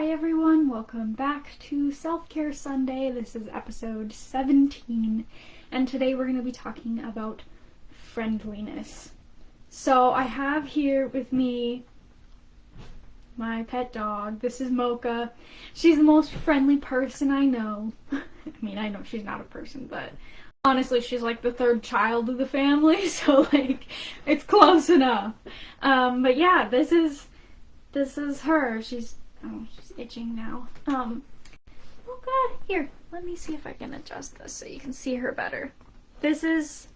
Hi everyone, welcome back to Self-Care Sunday. This is episode 17, and today we're going to be talking about friendliness. So I have here with me my pet dog. This is Mocha. She's the most friendly person I know. I mean, I know she's not a person, but honestly, she's like the third child of the family, so like, it's close enough. But yeah, this is her. She's itching now. Mocha, here, let me see if I can adjust this so you can see her better. This is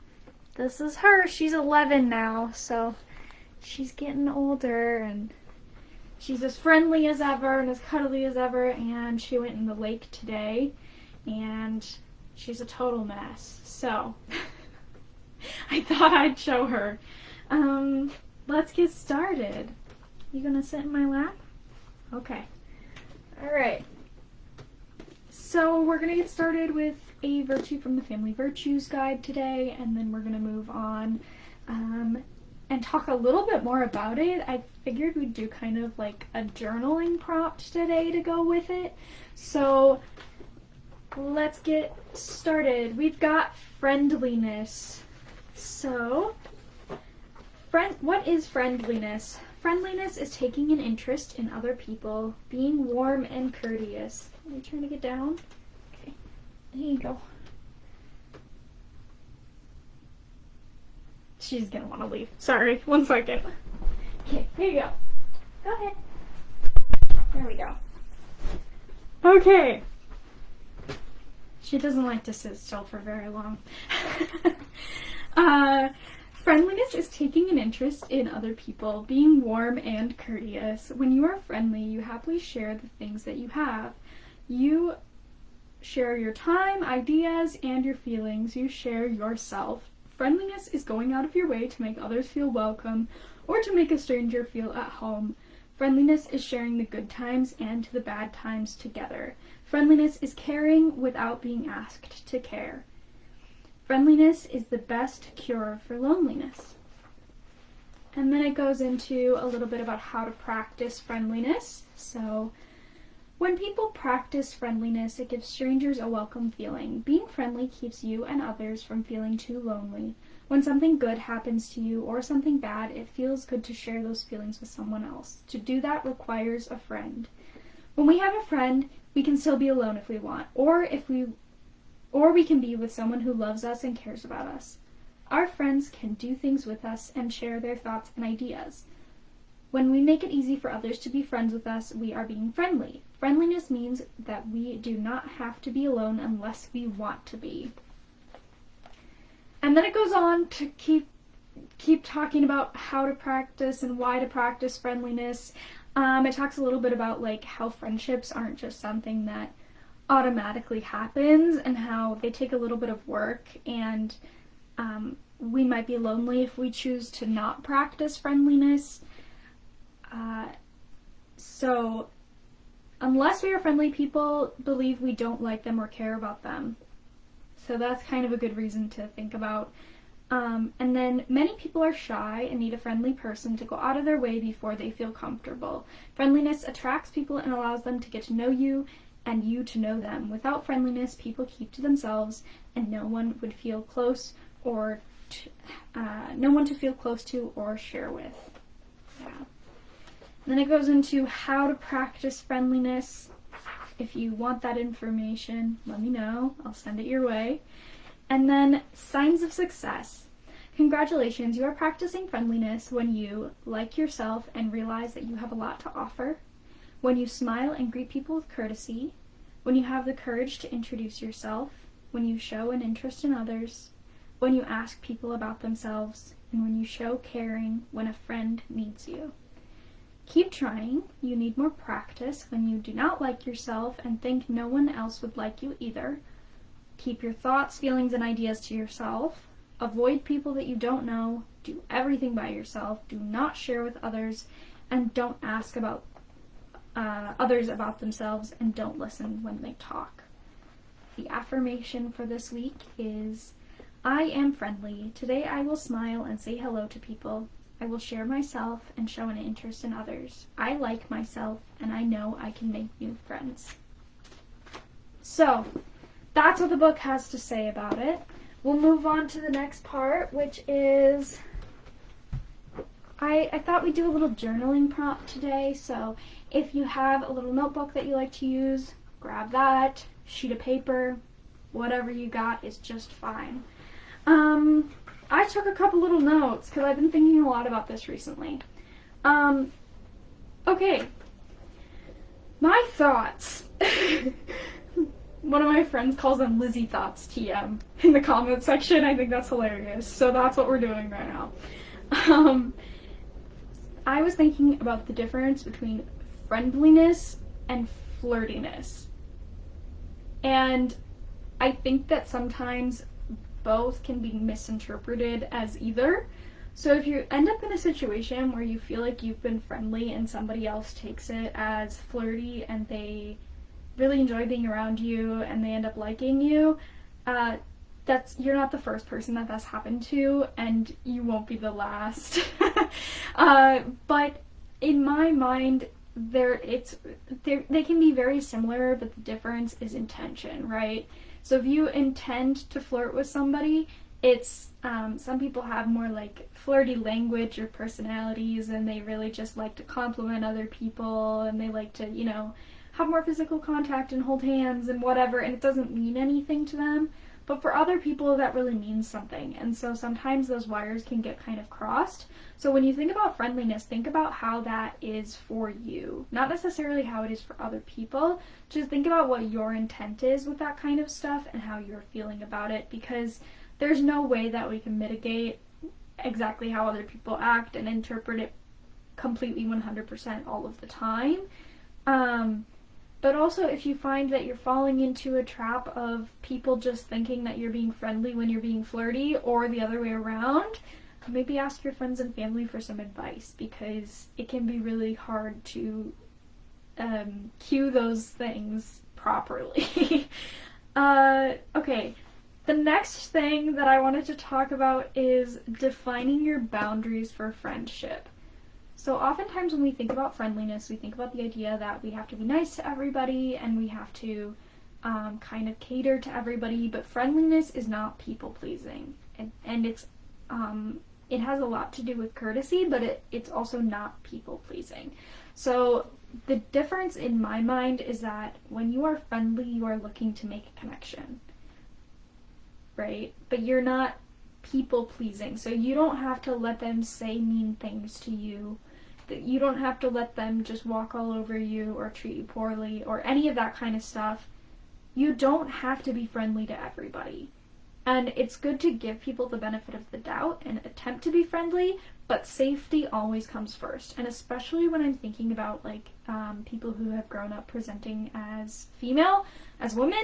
her. She's 11 now, so she's getting older, and she's as friendly as ever and as cuddly as ever, and she went in the lake today, and she's a total mess, so I thought I'd show her. Let's get started. You gonna sit in my lap? Okay. Alright. So we're gonna get started with a virtue from the Family Virtues Guide today, and then we're gonna move on and talk a little bit more about it. I figured we'd do kind of like a journaling prompt today to go with it. So let's get started. We've got friendliness. So, what is friendliness? Friendliness is taking an interest in other people, being warm and courteous. Are you trying to get down? Okay, there you go. She's gonna want to leave. Sorry, 1 second. Okay, here you go. Go ahead. There we go. Okay. She doesn't like to sit still for very long. Friendliness is taking an interest in other people, being warm and courteous. When you are friendly, you happily share the things that you have. You share your time, ideas, and your feelings. You share yourself. Friendliness is going out of your way to make others feel welcome or to make a stranger feel at home. Friendliness is sharing the good times and the bad times together. Friendliness is caring without being asked to care. Friendliness is the best cure for loneliness. And then it goes into a little bit about how to practice friendliness. So, when people practice friendliness, it gives strangers a welcome feeling. Being friendly keeps you and others from feeling too lonely. When something good happens to you or something bad, it feels good to share those feelings with someone else. To do that requires a friend. When we have a friend, we can still be alone if we want, or we can be with someone who loves us and cares about us. Our friends can do things with us and share their thoughts and ideas. When we make it easy for others to be friends with us, we are being friendly. Friendliness means that we do not have to be alone unless we want to be. And then it goes on to keep talking about how to practice and why to practice friendliness. It talks a little bit about like how friendships aren't just something that automatically happens and how they take a little bit of work, and we might be lonely if we choose to not practice friendliness. So unless we are friendly, people believe we don't like them or care about them. So that's kind of a good reason to think about. And then many people are shy and need a friendly person to go out of their way before they feel comfortable. Friendliness attracts people and allows them to get to know you and you to know them. Without friendliness, people keep to themselves, and no one would feel close or no one to feel close to or share with. Yeah. Then it goes into how to practice friendliness. If you want that information, let me know. I'll send it your way. And then signs of success. Congratulations, you are practicing friendliness when you like yourself and realize that you have a lot to offer. When you smile and greet people with courtesy, when you have the courage to introduce yourself, when you show an interest in others, when you ask people about themselves, and when you show caring when a friend needs you. Keep trying. You need more practice when you do not like yourself and think no one else would like you either. Keep your thoughts, feelings, and ideas to yourself. Avoid people that you don't know. Do everything by yourself. Do not share with others, and don't ask about others about themselves, and don't listen when they talk. The affirmation for this week is, I am friendly. Today I will smile and say hello to people. I will share myself and show an interest in others. I like myself, and I know I can make new friends. So, that's what the book has to say about it. We'll move on to the next part, which is, I thought we'd do a little journaling prompt today, so if you have a little notebook that you like to use, grab that, sheet of paper, whatever you got is just fine. I took a couple little notes because I've been thinking a lot about this recently. Okay. My thoughts. One of my friends calls them Lizzy thoughts TM in the comment section. I think that's hilarious. So that's what we're doing right now. I was thinking about the difference between friendliness and flirtiness. And I think that sometimes both can be misinterpreted as either. So if you end up in a situation where you feel like you've been friendly and somebody else takes it as flirty and they really enjoy being around you and they end up liking you, you're not the first person that's happened to, and you won't be the last. But in my mind, they can be very similar, but the difference is intention, right? So if you intend to flirt with somebody, it's some people have more like flirty language or personalities, and they really just like to compliment other people, and they like to, have more physical contact and hold hands and whatever, and it doesn't mean anything to them. But for other people, that really means something. And so sometimes those wires can get kind of crossed. So when you think about friendliness, think about how that is for you. Not necessarily how it is for other people. Just think about what your intent is with that kind of stuff and how you're feeling about it. Because there's no way that we can mitigate exactly how other people act and interpret it completely 100% all of the time. But also, if you find that you're falling into a trap of people just thinking that you're being friendly when you're being flirty, or the other way around, maybe ask your friends and family for some advice, because it can be really hard to cue those things properly. Okay, the next thing that I wanted to talk about is defining your boundaries for friendship. So oftentimes when we think about friendliness, we think about the idea that we have to be nice to everybody and we have to kind of cater to everybody, but friendliness is not people-pleasing. And it's it has a lot to do with courtesy, but it's also not people-pleasing. So the difference in my mind is that when you are friendly, you are looking to make a connection, right? But you're not people-pleasing, so you don't have to let them say mean things to you. You don't have to let them just walk all over you or treat you poorly or any of that kind of stuff. You don't have to be friendly to everybody. And it's good to give people the benefit of the doubt and attempt to be friendly, but safety always comes first. And especially when I'm thinking about people who have grown up presenting as female, as women,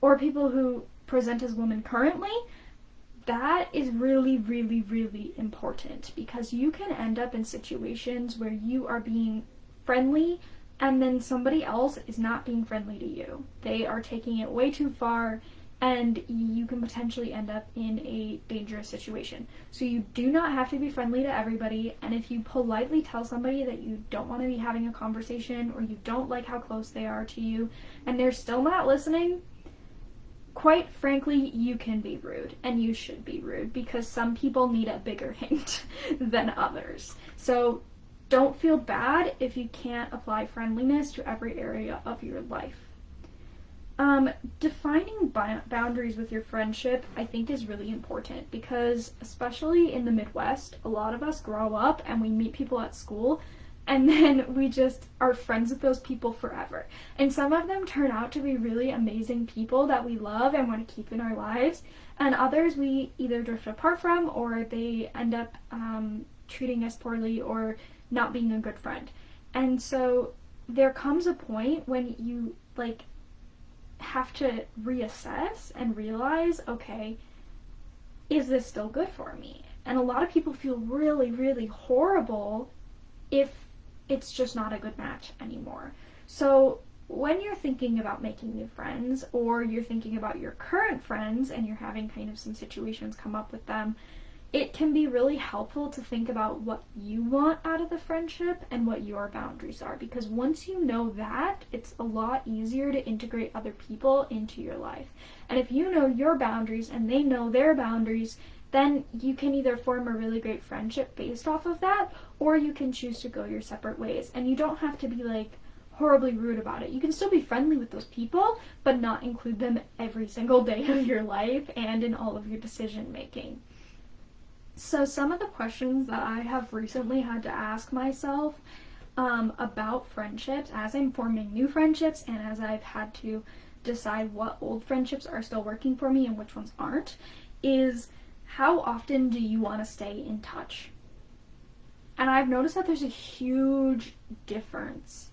or people who present as women currently, that is really, really, really important, because you can end up in situations where you are being friendly and then somebody else is not being friendly to you. They are taking it way too far, and you can potentially end up in a dangerous situation. So you do not have to be friendly to everybody, and if you politely tell somebody that you don't want to be having a conversation or you don't like how close they are to you and they're still not listening, quite frankly, you can be rude, and you should be rude, because some people need a bigger hint than others. So don't feel bad if you can't apply friendliness to every area of your life. Defining boundaries with your friendship, I think, is really important, because especially in the Midwest, a lot of us grow up and we meet people at school, and then we just are friends with those people forever. And some of them turn out to be really amazing people that we love and want to keep in our lives. And others we either drift apart from, or they end up treating us poorly or not being a good friend. And so there comes a point when you have to reassess and realize, okay, is this still good for me? And a lot of people feel really, really horrible if it's just not a good match anymore. So when you're thinking about making new friends, or you're thinking about your current friends and you're having kind of some situations come up with them, it can be really helpful to think about what you want out of the friendship and what your boundaries are, because once you know that, it's a lot easier to integrate other people into your life. And if you know your boundaries and they know their boundaries, then you can either form a really great friendship based off of that, or you can choose to go your separate ways. And you don't have to be like horribly rude about it. You can still be friendly with those people, but not include them every single day of your life and in all of your decision making. So some of the questions that I have recently had to ask myself about friendships as I'm forming new friendships and as I've had to decide what old friendships are still working for me and which ones aren't, is how often do you want to stay in touch? And I've noticed that there's a huge difference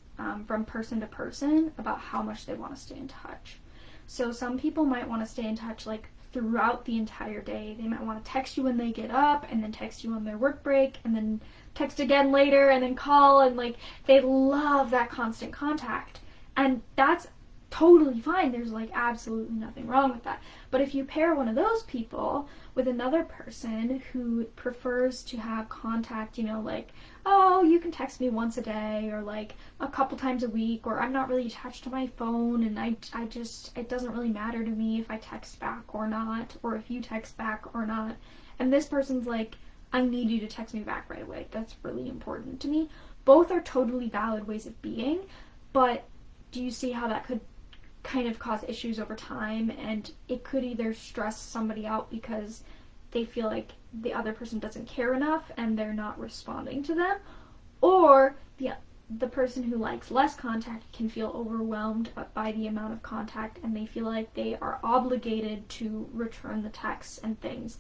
from person to person about how much they want to stay in touch. So some people might want to stay in touch like throughout the entire day. They might want to text you when they get up, and then text you on their work break, and then text again later, and then call, and like they love that constant contact. And that's totally fine. There's like absolutely nothing wrong with that. But if you pair one of those people with another person who prefers to have contact, you know, like, oh, you can text me once a day, or like a couple times a week, or I'm not really attached to my phone, and I just, it doesn't really matter to me if I text back or not, or if you text back or not. And this person's like, I need you to text me back right away. That's really important to me. Both are totally valid ways of being, but do you see how that could kind of cause issues over time? And it could either stress somebody out because they feel like the other person doesn't care enough and they're not responding to them, or the person who likes less contact can feel overwhelmed by the amount of contact, and they feel like they are obligated to return the texts and things.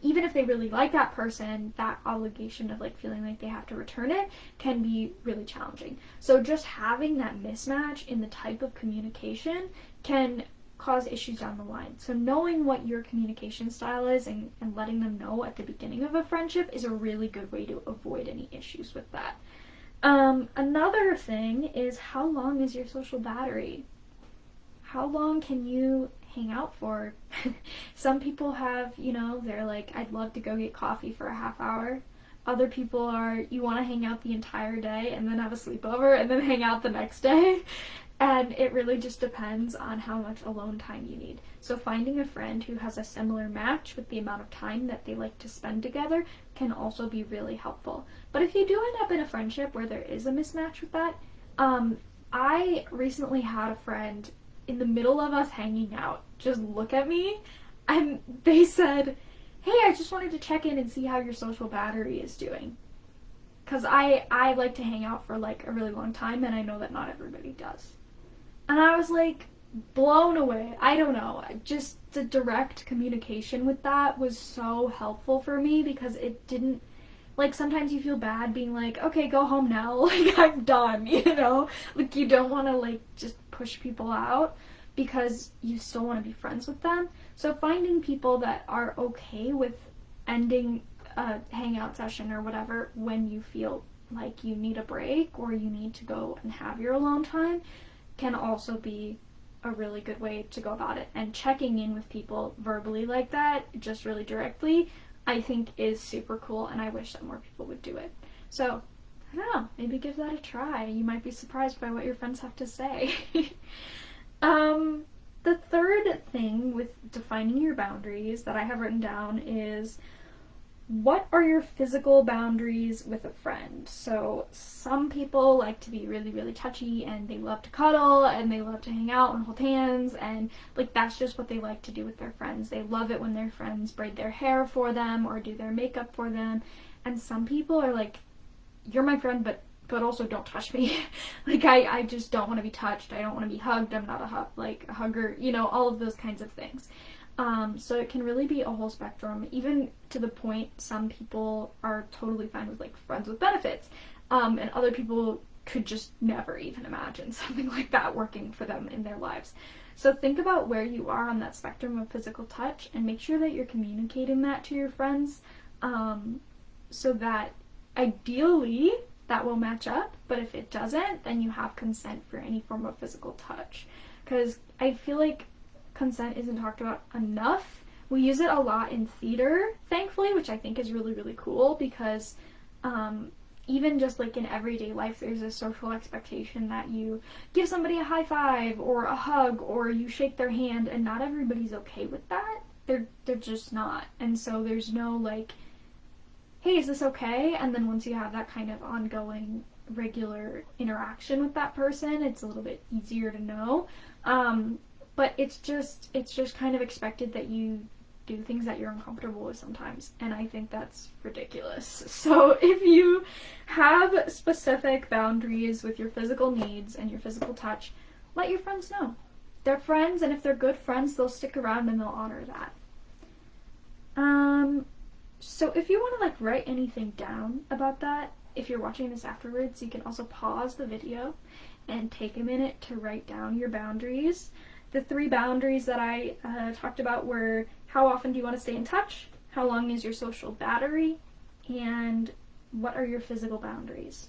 Even if they really like that person, that obligation of like feeling like they have to return it can be really challenging. So just having that mismatch in the type of communication can cause issues down the line. So knowing what your communication style is and letting them know at the beginning of a friendship is a really good way to avoid any issues with that. Another thing is, how long is your social battery? How long can you hang out for? Some people have, you know, they're like, I'd love to go get coffee for a half hour. Other people are, you want to hang out the entire day and then have a sleepover and then hang out the next day. And it really just depends on how much alone time you need. So finding a friend who has a similar match with the amount of time that they like to spend together can also be really helpful. But if you do end up in a friendship where there is a mismatch with that, I recently had a friend in the middle of us hanging out just look at me and they said, hey, I just wanted to check in and see how your social battery is doing. Because I like to hang out for like a really long time, and I know that not everybody does. And I was like blown away. I don't know. Just the direct communication with that was so helpful for me, because it didn't, like, sometimes you feel bad being like, okay, go home now. Like, I'm done, you know? Like, you don't want to, like, just push people out because you still want to be friends with them. So finding people that are okay with ending a hangout session or whatever when you feel like you need a break or you need to go and have your alone time can also be a really good way to go about it. And checking in with people verbally like that, just really directly, I think is super cool, and I wish that more people would do it. So, I don't know, maybe give that a try. You might be surprised by what your friends have to say. The third thing with defining your boundaries that I have written down is, what are your physical boundaries with a friend? So some people like to be really, really touchy, and they love to cuddle, and they love to hang out and hold hands, and like that's just what they like to do with their friends. They love it when their friends braid their hair for them or do their makeup for them. And some people are like, you're my friend, but also don't touch me. Like I just don't want to be touched. I don't want to be hugged. I'm not a hugger, you know, all of those kinds of things. So it can really be a whole spectrum, even to the point some people are totally fine with like friends with benefits, and other people could just never even imagine something like that working for them in their lives. So think about where you are on that spectrum of physical touch and make sure that you're communicating that to your friends, so that ideally that will match up, but if it doesn't, then you have consent for any form of physical touch. Because I feel like consent isn't talked about enough We use it a lot in theater, thankfully, which I think is really, really cool because even just like in everyday life, there's a social expectation that you give somebody a high five or a hug or you shake their hand, and not everybody's okay with that. They're just not. And so there's no like, hey, is this okay? And then once you have that kind of ongoing regular interaction with that person, it's a little bit easier to know. But it's just kind of expected that you do things that you're uncomfortable with sometimes, and I think that's ridiculous. So if you have specific boundaries with your physical needs and your physical touch, let your friends know. They're friends, and if they're good friends, they'll stick around and they'll honor that. So if you want to like write anything down about that, if you're watching this afterwards, you can also pause the video and take a minute to write down your boundaries. The 3 boundaries that I talked about were: how often do you want to stay in touch? How long is your social battery? And what are your physical boundaries?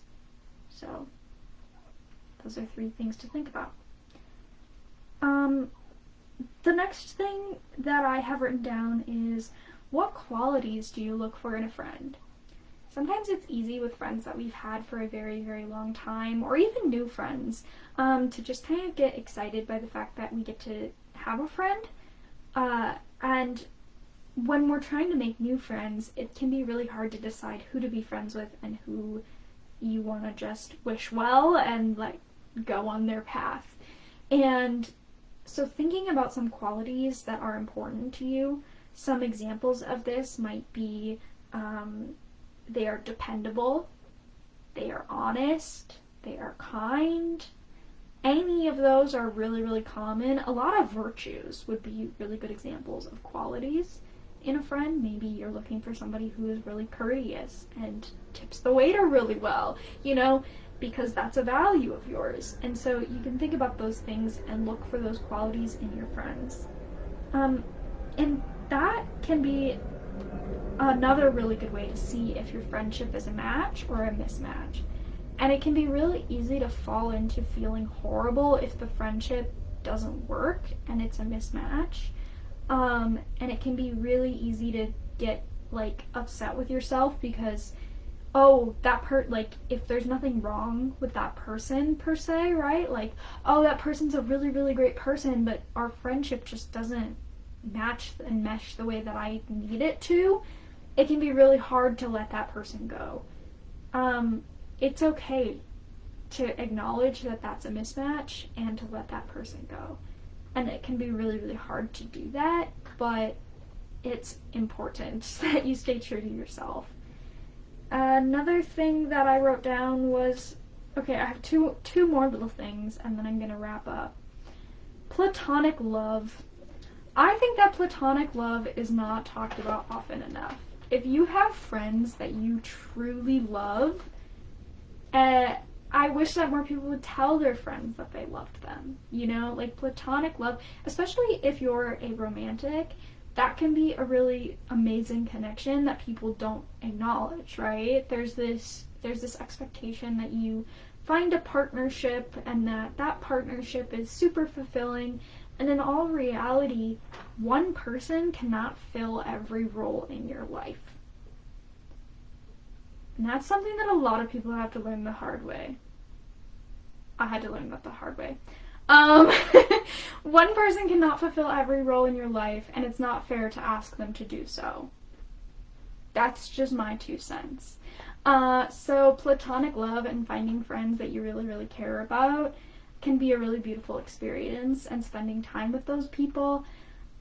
So those are 3 things to think about. The next thing that I have written down is, what qualities do you look for in a friend? Sometimes it's easy with friends that we've had for a very, very long time, or even new friends, to just kind of get excited by the fact that we get to have a friend. And when we're trying to make new friends, it can be really hard to decide who to be friends with and who you want to just wish well and like go on their path. And so thinking about some qualities that are important to you, some examples of this might be they are dependable, they are honest, they are kind. Any of those are really, really common. A lot of virtues would be really good examples of qualities in a friend. Maybe you're looking for somebody who is really courteous and tips the waiter really well, you know, because that's a value of yours. And so you can think about those things and look for those qualities in your friends. And that can be another really good way to see if your friendship is a match or a mismatch. And it can be really easy to fall into feeling horrible if the friendship doesn't work and it's a mismatch. And it can be really easy to get like upset with yourself because, oh, like if there's nothing wrong with that person per se, right? Like, oh, that person's a really, really great person, but our friendship just doesn't match and mesh the way that I need it to. It can be really hard to let that person go. It's okay to acknowledge that that's a mismatch and to let that person go. And it can be really, really hard to do that, but it's important that you stay true to yourself. Another thing that I wrote down was, okay, I have two more little things and then I'm gonna wrap up. Platonic love. I think that platonic love is not talked about often enough. If you have friends that you truly love, I wish that more people would tell their friends that they loved them. You know, like platonic love, especially if you're a romantic, that can be a really amazing connection that people don't acknowledge, right? There's this expectation that you find a partnership and that partnership is super fulfilling. And in all reality, one person cannot fill every role in your life. And that's something that a lot of people have to learn the hard way. I had to learn that the hard way. One person cannot fulfill every role in your life, and it's not fair to ask them to do so. That's just my 2 cents. So platonic love and finding friends that you really, really care about can be a really beautiful experience, and spending time with those people.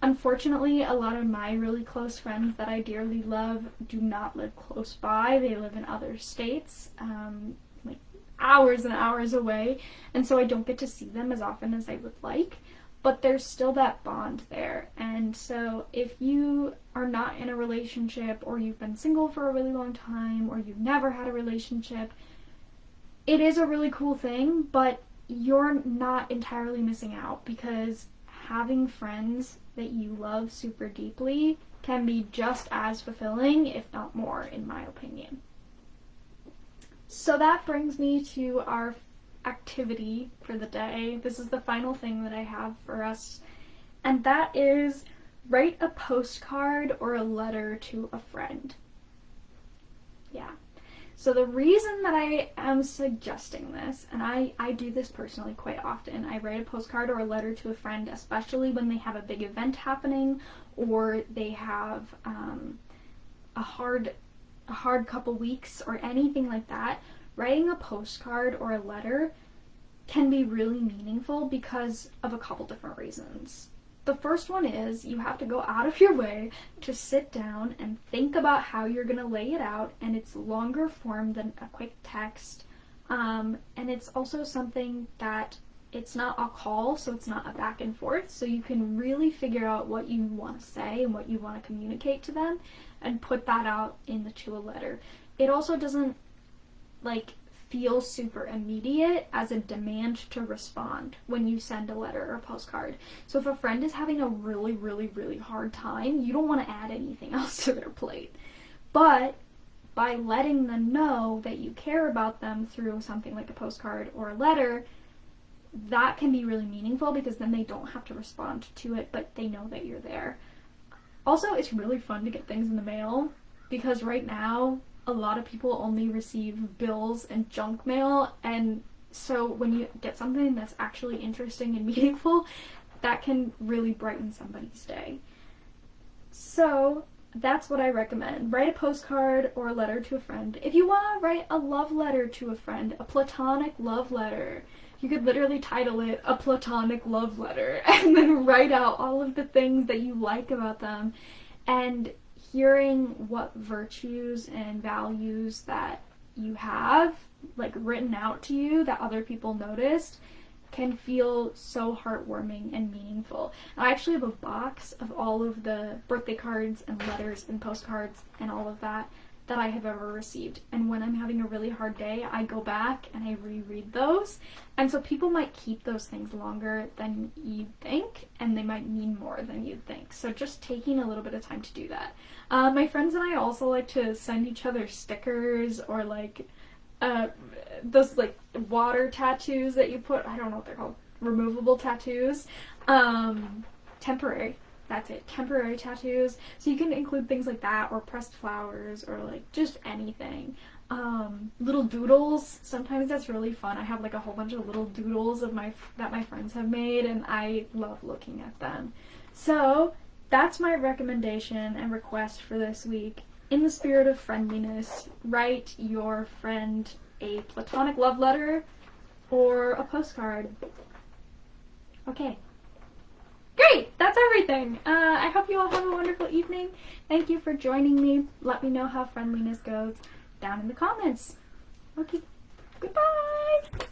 Unfortunately, a lot of my really close friends that I dearly love do not live close by. They live in other states, like hours and hours away, and so I don't get to see them as often as I would like, but there's still that bond there. And so if you are not in a relationship, or you've been single for a really long time, or you've never had a relationship, it is a really cool thing, but you're not entirely missing out, because having friends that you love super deeply can be just as fulfilling, if not more, in my opinion. So that brings me to our activity for the day. This is the final thing that I have for us, and that is write a postcard or a letter to a friend. Yeah. So the reason that I am suggesting this, and I do this personally quite often, I write a postcard or a letter to a friend, especially when they have a big event happening or they have a hard couple weeks or anything like that. Writing a postcard or a letter can be really meaningful because of a couple different reasons. The first one is you have to go out of your way to sit down and think about how you're going to lay it out, and it's longer form than a quick text. And it's also something that it's not a call, so it's not a back and forth, so you can really figure out what you want to say and what you want to communicate to them and put that out into a letter. It also doesn't feel super immediate as a demand to respond when you send a letter or a postcard. So if a friend is having a really, really, really hard time, you don't want to add anything else to their plate. But by letting them know that you care about them through something like a postcard or a letter, that can be really meaningful because then they don't have to respond to it, but they know that you're there. Also, it's really fun to get things in the mail because right now, a lot of people only receive bills and junk mail, and so when you get something that's actually interesting and meaningful, that can really brighten somebody's day. So that's what I recommend. Write a postcard or a letter to a friend. If you want to write a love letter to a friend, a platonic love letter, you could literally title it a platonic love letter and then write out all of the things that you like about them, and hearing what virtues and values that you have written out to you that other people noticed can feel so heartwarming and meaningful. I actually have a box of all of the birthday cards and letters and postcards and all of that I have ever received, and when I'm having a really hard day, I go back and I reread those, and so people might keep those things longer than you'd think, and they might mean more than you'd think. So just taking a little bit of time to do that. My friends and I also like to send each other stickers or those water tattoos that you put, I don't know what they're called, removable tattoos, temporary. That's it, temporary tattoos. So you can include things like that, or pressed flowers, or just anything. Little doodles, sometimes that's really fun. I have a whole bunch of little doodles that my friends have made, and I love looking at them. So that's my recommendation and request for this week. In the spirit of friendliness, write your friend a platonic love letter or a postcard. Okay. Great! That's everything! I hope you all have a wonderful evening. Thank you for joining me. Let me know how friendliness goes down in the comments. Okay, goodbye!